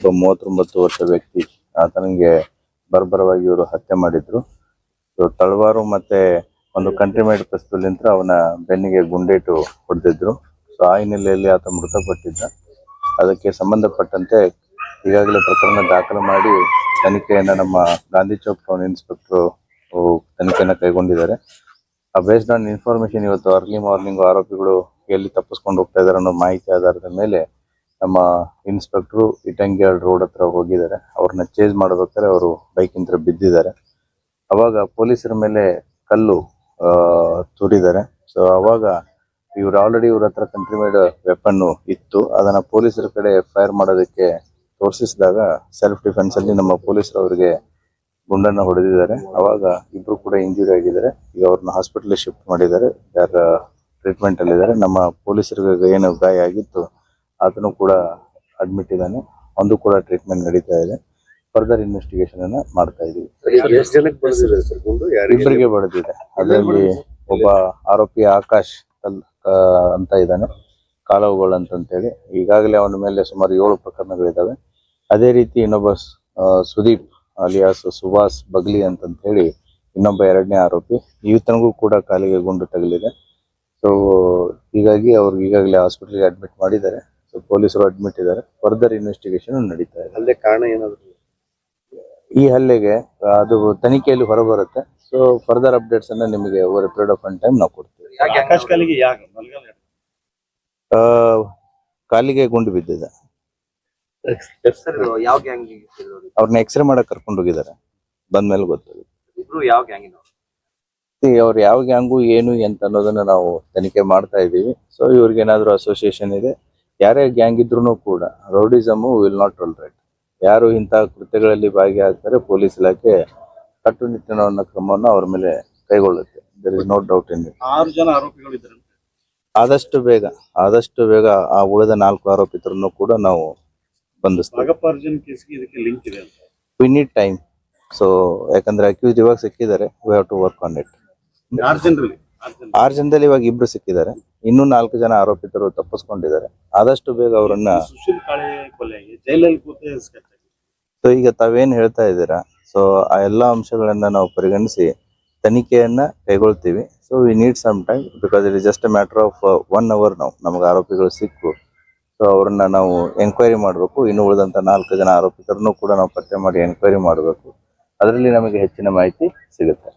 ಒಬ್ಬ 39 ವರ್ಷ ವ್ಯಕ್ತಿ ಆತನಿಗೆ ಬರ್ಬರವಾಗಿ ಇವರು ಹತ್ಯೆ ಮಾಡಿದ್ರು. ತಳವಾರು ಮತ್ತೆ ಒಂದು ಕಂಟ್ರಿಮೇಡ್ ಪಿಸ್ತೂಲ್ನಿಂದ ಅವನ ಬೆನ್ನಿಗೆ ಗುಂಡೇಟು ಹೊಡೆದಿದ್ರು. ಸೊ ಆ ಹಿನ್ನೆಲೆಯಲ್ಲಿ ಆತ ಮೃತಪಟ್ಟಿದ್ದ. ಅದಕ್ಕೆ ಸಂಬಂಧಪಟ್ಟಂತೆ ಈಗಾಗಲೇ ಪ್ರಕರಣ ದಾಖಲು ಮಾಡಿ ತನಿಖೆಯನ್ನ ನಮ್ಮ ಗಾಂಧಿ ಚೌಕ್ ಟೌನ್ ಇನ್ಸ್ಪೆಕ್ಟರ್ ತನಿಖೆಯನ್ನ ಕೈಗೊಂಡಿದ್ದಾರೆ. ಬೇಸ್ಡ್ ಆನ್ ಇನ್ಫಾರ್ಮೇಶನ್ ಇವತ್ತು ಅರ್ಲಿ ಮಾರ್ನಿಂಗ್ ಆರೋಪಿಗಳು ಎಲ್ಲಿ ತಪ್ಪಿಸ್ಕೊಂಡು ಹೋಗ್ತಾ ಇದಾರೆ ಅನ್ನೋ ಮಾಹಿತಿ ಆಧಾರದ ಮೇಲೆ ನಮ್ಮ ಇನ್ಸ್ಪೆಕ್ಟರ್ ಇಟಂಗ್ಯಾಳ್ ರೋಡ್ ಹತ್ರ ಹೋಗಿದ್ದಾರೆ. ಅವ್ರನ್ನ ಚೇಸ್ ಮಾಡ್ಬೇಕಾದ್ರೆ ಅವರು ಬೈಕಿಂದ ಬಿದ್ದಿದ್ದಾರೆ. ಅವಾಗ ಪೊಲೀಸರ ಮೇಲೆ ಕಲ್ಲು ತುರಿದ್ದಾರೆ. ಸೊ ಅವಾಗ ಇವ್ರು ಆಲ್ರೆಡಿ ಇವ್ರ ಹತ್ರ ಕಂಟ್ರಿಮೇಡ್ ವೆಪನ್ ಇತ್ತು. ಅದನ್ನ ಪೊಲೀಸರ ಕಡೆ ಫೈರ್ ಮಾಡೋದಕ್ಕೆ ತೋರಿಸಿದಾಗ ಸೆಲ್ಫ್ ಡಿಫೆನ್ಸ್ ಅಲ್ಲಿ ನಮ್ಮ ಪೊಲೀಸರು ಅವರಿಗೆ ಗುಂಡನ್ನ ಹೊಡೆದಿದ್ದಾರೆ. ಅವಾಗ ಇಬ್ರು ಕೂಡ ಇಂಜುರಿ ಆಗಿದ್ದಾರೆ. ಈಗ ಅವ್ರನ್ನ ಹಾಸ್ಪಿಟಲ್ ಶಿಫ್ಟ್ ಮಾಡಿದ್ದಾರೆ. ಯಾರ ಟ್ರೀಟ್ಮೆಂಟ್ ಅಲ್ಲಿ ಇದ್ದಾರೆ. ನಮ್ಮ ಪೊಲೀಸರಿಗೆ ಏನು ಗಾಯ ಆಗಿತ್ತು ಆತನು ಕೂಡ ಅಡ್ಮಿಟ್ ಇದ್ದಾನೆ. ಒಂದು ಕೂಡ ಟ್ರೀಟ್ಮೆಂಟ್ ನಡೀತಾ ಇದೆ. ಫರ್ದರ್ ಇನ್ವೆಸ್ಟಿಗೇಷನ್ ಅನ್ನ ಮಾಡ್ತಾ ಇದೀವಿ. ಇಬ್ಬರಿಗೆ ಬಡಿದಿದೆ. ಅದರಲ್ಲಿ ಒಬ್ಬ ಆರೋಪಿ ಆಕಾಶ್ ಅಂತ ಇದ್ದಾನೆ, ಕಾಲವುಗಳು ಅಂತೇಳಿ. ಈಗಾಗಲೇ ಅವನ ಮೇಲೆ ಸುಮಾರು 7 ಪ್ರಕರಣಗಳಿದ್ದಾವೆ. ಅದೇ ರೀತಿ ಇನ್ನೊಬ್ಬ ಸುದೀಪ್ ಅಲಿಯಾಸ್ ಸುಭಾಸ್ ಬಗ್ಲಿ ಅಂತ ಹೇಳಿ ಇನ್ನೊಬ್ಬ 2ನೇ ಆರೋಪಿ. ಈತನಿಗೂ ಕೂಡ ಕಾಲಿಗೆ ಗುಂಡು ತಗಲಿದೆ. ಸೊ ಹೀಗಾಗಿ ಅವ್ರಿಗೆ ಈಗಾಗಲೇ ಹಾಸ್ಪಿಟಲ್ಗೆ ಅಡ್ಮಿಟ್ ಮಾಡಿದ್ದಾರೆ. ಸೊ ಪೊಲೀಸರು ಅಡ್ಮಿಟ್ ಇದ್ದಾರೆ. ಫರ್ದರ್ ಇನ್ವೆಸ್ಟಿಗೇಷನ್ ನಡೀತಾ ಇದೆ. ಹಲ್ಲೆ ಕಾರಣ ಏನಾದ್ರು ಈ ಹಲ್ಲೆಗೆ ಅದು ತನಿಖೆಯಲ್ಲಿ ಹೊರಬರುತ್ತೆ. ಸೊ ಫರ್ದರ್ ಅಪ್ಡೇಟ್ಸ್ ಅನ್ನ ನಿಮಗೆ ಓವರ್ ಪೀರಿಯಡ್ ಆಫ್ ಟೈಮ್ ನಾವು ಕೊಡ್ತೀವಿ. ಕಾಲಿಗೆ ಗುಂಡು ಬಿದ್ದಿದೆ. ಅವ್ರನ್ನ ಎಕ್ಸ್ರೇ ಮಾಡಕ್ ಕರ್ಕೊಂಡು ಹೋಗಿದ್ದಾರೆ. ಬಂದ್ಮೇಲೆ ಗೊತ್ತಾಗುತ್ತೆ ಅವ್ರು ಯಾವ ಗ್ಯಾಂಗು ಏನು ಎಂತ ಅನ್ನೋದನ್ನ ನಾವು ತನಿಖೆ ಮಾಡ್ತಾ ಇದ್ದೀವಿ. ಸೊ ಇವ್ರಿಗೆ ಏನಾದ್ರು ಅಸೋಸಿಯೇಷನ್ ಇದೆ, ಯಾರೇ ಗ್ಯಾಂಗ್ ಇದ್ರೂ ಕೂಡ ರೌಡಿಸಮ್ ವಿಲ್ ನಾಟ್ ಟೋಲರೇಟ್. ಯಾರು ಇಂತಹ ಕೃತ್ಯಗಳಲ್ಲಿ ಭಾಗಿಯಾಗ್ತಾರೆ ಪೊಲೀಸ್ ಇಲಾಖೆ ಕಟ್ಟುನಿಟ್ಟಿನ ಕ್ರಮವನ್ನು ಅವ್ರ ಮೇಲೆ ಕೈಗೊಳ್ಳುತ್ತೆ. There is no doubt in it. 6 ಜನ ಆರೋಪಿಗಳಿದ್ದಾರೆ. ಆದಷ್ಟು ಬೇಗ ಆ ಉಳಿದ 4 ಆರೋಪಿತರನ್ನು ಕೂಡ ನಾವು ಬಂಧಿಸ್ತೀವಿ. We need time. ಸೊ ಯಾಕಂದ್ರೆ ಅಕ್ಯೂಸ್ಡ್ ಇವಾಗ ಸಿಕ್ಕಿದ್ದಾರೆ. We have to work on it. 6 ಜನದಲ್ಲಿ ಇವಾಗ 2 ಸಿಕ್ಕಿದ್ದಾರೆ. ಇನ್ನೂ 4 ಜನ ಆರೋಪಿತರು ತಪ್ಪಿಸ್ಕೊಂಡಿದ್ದಾರೆ. ಆದಷ್ಟು ಬೇಗ ಅವರನ್ನ ಸೊ ಈಗ ತಾವೇನ್ ಹೇಳ್ತಾ ಇದ್ದೀರಾ, ಸೊ ಆ ಎಲ್ಲಾ ಅಂಶಗಳನ್ನ ನಾವು ಪರಿಗಣಿಸಿ ತನಿಖೆಯನ್ನ ಕೈಗೊಳ್ತೀವಿ. So we need some time because it is just a matter of 1 hour. ನಮಗೆ ಆರೋಪಿಗಳು ಸಿಕ್ಕು. ಸೊ ಅವ್ರನ್ನ ನಾವು ಎಂಕ್ವೈರಿ ಮಾಡಬೇಕು. ಇನ್ನು ಉಳಿದಂತ 4 ಜನ ಆರೋಪಿತರನ್ನು ಕೂಡ ನಾವು ಪತ್ತೆ ಮಾಡಿ ಎಂಕ್ವೈರಿ ಮಾಡಬೇಕು. ಅದರಲ್ಲಿ ನಮಗೆ ಹೆಚ್ಚಿನ ಮಾಹಿತಿ ಸಿಗುತ್ತೆ.